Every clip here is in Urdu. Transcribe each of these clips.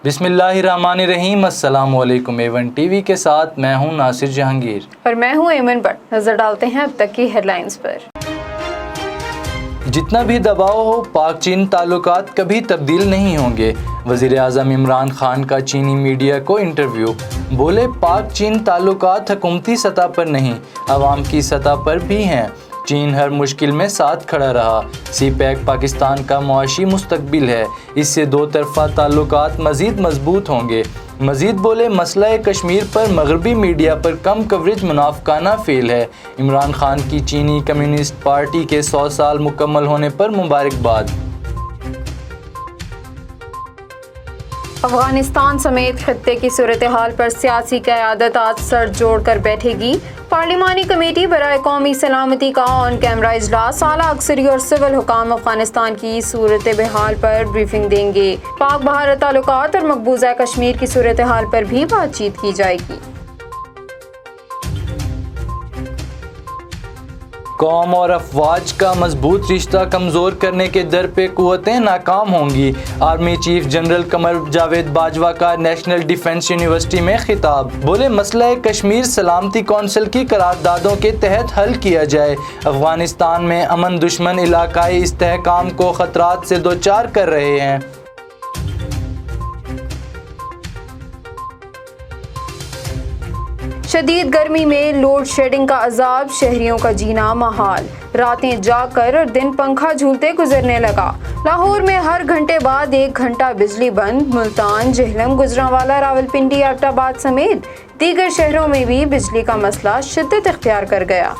بسم اللہ الرحمن الرحیم۔ السلام علیکم۔ A1 TV کے ساتھ میں ہوں ناصر جہانگیر اور میں ہوں ایمن بٹ۔ نظر ڈالتے ہیں اب تک کی ہیڈ لائنز پر۔ جتنا بھی دباؤ ہو، پاک چین تعلقات کبھی تبدیل نہیں ہوں گے۔ وزیر اعظم عمران خان کا چینی میڈیا کو انٹرویو، بولے پاک چین تعلقات حکومتی سطح پر نہیں، عوام کی سطح پر بھی ہیں۔ چین ہر مشکل میں ساتھ کھڑا رہا۔ سی پیک پاکستان کا معاشی مستقبل ہے، اس سے دو طرفہ تعلقات مزید مضبوط ہوں گے۔ مزید بولے مسئلہ کشمیر پر مغربی میڈیا پر کم کوریج منافقانہ فعل ہے۔ عمران خان کی چینی کمیونسٹ پارٹی کے 100 سال مکمل ہونے پر مبارکباد۔ افغانستان سمیت خطے کی صورتحال پر سیاسی قیادت آج سر جوڑ کر بیٹھے گی۔ پارلیمانی کمیٹی برائے قومی سلامتی کا آن کیمرہ اجلاس، اعلیٰ عسکری اور سول حکام افغانستان کی صورتحال پر بریفنگ دیں گے۔ پاک بھارت تعلقات اور مقبوضہ کشمیر کی صورتحال پر بھی بات چیت کی جائے گی۔ قوم اور افواج کا مضبوط رشتہ کمزور کرنے کے در پہ قوتیں ناکام ہوں گی۔ Army chief general Qamar Javed Bajwa کا نیشنل ڈیفنس یونیورسٹی میں خطاب، بولے مسئلہ کشمیر سلامتی کونسل کی قراردادوں کے تحت حل کیا جائے۔ افغانستان میں امن دشمن علاقائی استحکام کو خطرات سے دوچار کر رہے ہیں۔ شدید گرمی میں لوڈ شیڈنگ کا عذاب، شہریوں کا جینا محال۔ راتیں جاگ کر اور دن پنکھا جھولتے گزرنے لگا۔ لاہور میں ہر گھنٹے بعد 1 گھنٹہ بجلی بند۔ ملتان، جہلم، گجرانوالہ، راولپنڈی، ایبٹ آباد سمیت دیگر شہروں میں بھی بجلی کا مسئلہ شدت اختیار کر گیا۔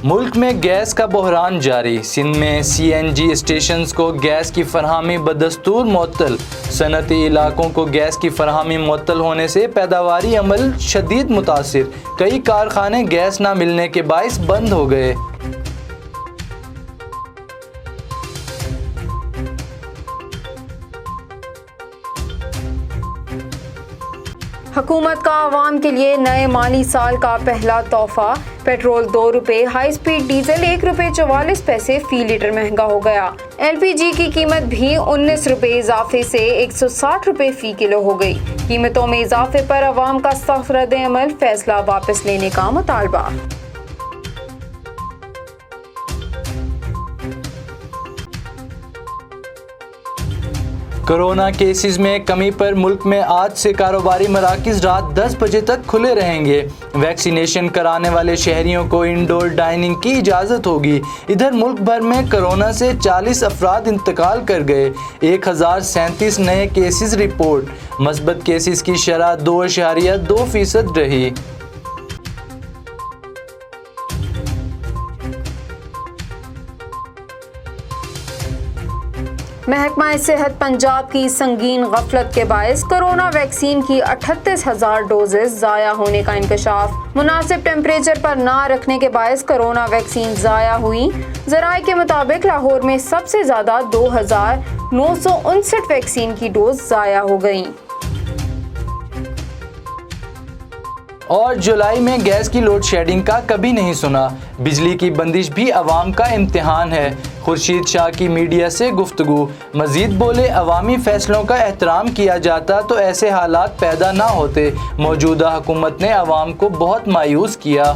ملک میں گیس کا بحران جاری، سندھ میں CNG اسٹیشنز کو گیس کی فراہمی بدستور معطل۔ صنعتی علاقوں کو گیس کی فراہمی معطل ہونے سے پیداواری عمل شدید متاثر، کئی کارخانے گیس نہ ملنے کے باعث بند ہو گئے۔ حکومت کا عوام کے لیے نئے مالی سال کا پہلا تحفہ، پیٹرول 2 روپے، ہائی سپیڈ ڈیزل 1 روپے 44 پیسے فی لیٹر مہنگا ہو گیا۔ LPG کی قیمت بھی 19 روپے اضافے سے 160 روپے فی کلو ہو گئی۔ قیمتوں میں اضافے پر عوام کا سخت رد عمل، فیصلہ واپس لینے کا مطالبہ۔ کرونا کیسز میں کمی پر ملک میں آج سے کاروباری مراکز رات 10 بجے تک کھلے رہیں گے۔ ویکسینیشن کرانے والے شہریوں کو انڈور ڈائننگ کی اجازت ہوگی۔ ادھر ملک بھر میں کرونا سے 40 افراد انتقال کر گئے۔ 1037 نئے کیسز رپورٹ۔ مثبت کیسز کی شرح 2.2% رہی۔ محکمہ صحت پنجاب کی سنگین غفلت کے باعث کرونا ویکسین کی 38,000 ڈوزز ضائع ہونے کا انکشاف۔ مناسب ٹیمپریچر پر نہ رکھنے کے باعث کرونا ویکسین ضائع ہوئی۔ ذرائع کے مطابق لاہور میں سب سے زیادہ 2,959 ویکسین کی ڈوز ضائع ہو گئیں۔ اور جولائی میں گیس کی لوڈ شیڈنگ کا کبھی نہیں سنا، بجلی کی بندش بھی عوام کا امتحان ہے۔ خورشید شاہ کی میڈیا سے گفتگو، مزید بولے عوامی فیصلوں کا احترام کیا جاتا تو ایسے حالات پیدا نہ ہوتے۔ موجودہ حکومت نے عوام کو بہت مایوس کیا۔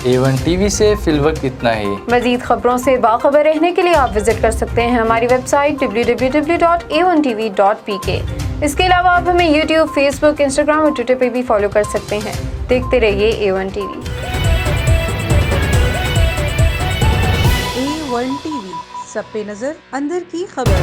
A1 TV سے فی الوقت اتنا ہی۔ مزید خبروں سے باخبر رہنے کے لیے آپ وزٹ کر سکتے ہیں ہماری ویب سائٹ www.a1tv.pk۔ اس کے علاوہ آپ ہمیں YouTube، فیس بک، انسٹاگرام اور ٹویٹر پہ بھی فالو کر سکتے ہیں۔ دیکھتے رہیے A1 TV۔ A1 TV، سب پہ نظر، اندر کی خبر۔